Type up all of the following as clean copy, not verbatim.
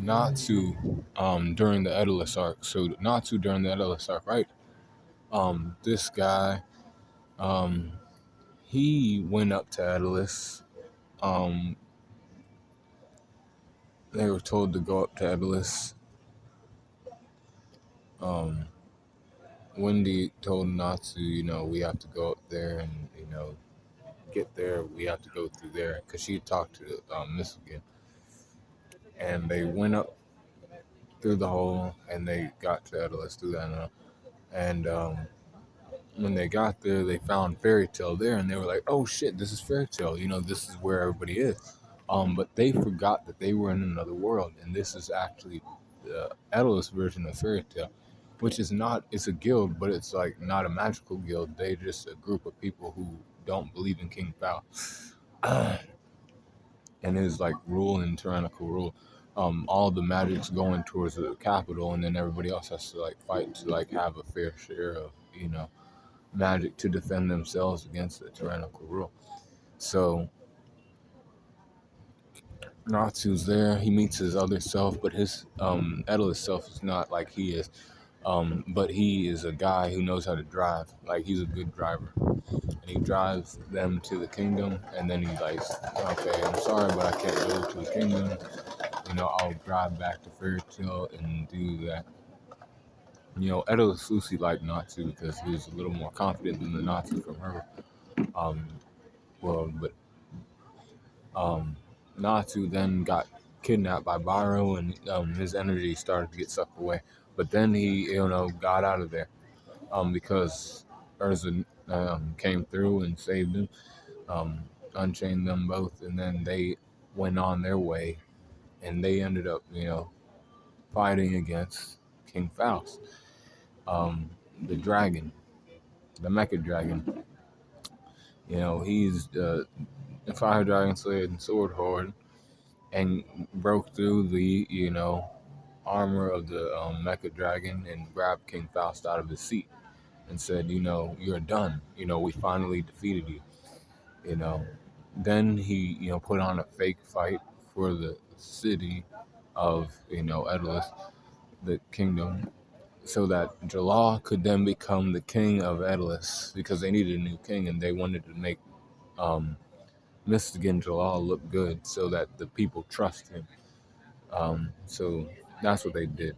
Natsu during the Edolas arc. So Natsu during the Edolas arc, right? This guy, um, he went up to Edolas. Um, they were told to go up to Edolas. Um, Wendy told Natsu, we have to go up there and, get there. We have to go through there because she talked to Michigan. And they went up through the hole and they got to Edolas through that. And when they got there, they found Fairy Tale there, and they were like, "Oh shit, this is Fairy Tale. This is where everybody is." But they forgot that they were in another world, and this is actually the Edolas version of Fairy Tale, which is not. It's a guild, but it's like not a magical guild. They're just a group of people who don't believe in King Fowl, and his like rule and tyrannical rule. All the magic's going towards the capital, and then everybody else has to like fight to like have a fair share of magic to defend themselves against the tyrannical rule. So Natsu's there. He meets his other self, but his Edolas self is not like he is. But he is a guy who knows how to drive. Like he's a good driver, and he drives them to the kingdom. And then he's like, "Okay, I'm sorry, but I can't go to the kingdom. I'll drive back to Fairy Tale and do that." Edolas Lucy liked Natsu because he was a little more confident than the Natsu from her um, world, but Natsu then got kidnapped by Byro, and his energy started to get sucked away. But then he, got out of there because Urza came through and saved him, unchained them both, and then they went on their way, and they ended up, fighting against King Faust, the dragon, the Mecha Dragon. He's the Fire Dragon Slayer and Sword Horde, and broke through the, armor of the Mecha Dragon and grabbed King Faust out of his seat and said, "You're done. We finally defeated you." You know, then he, put on a fake fight for the city of, Edolas, the kingdom, so that Jalal could then become the king of Edolas because they needed a new king and they wanted to make Michigan Jalal look good so that the people trust him. So that's what they did.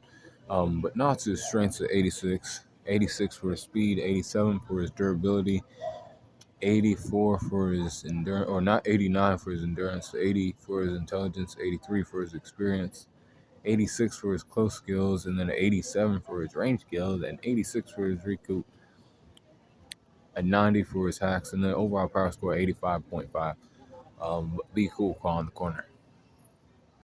But Natsu's strengths are 86, 86 for his speed, 87 for his durability, 84 for his endurance, or not 89 for his endurance, 80 for his intelligence, 83 for his experience, 86 for his close skills, and then 87 for his range skills, and 86 for his recoup, and 90 for his hacks, and then overall power score 85.5. Be cool, call in the corner.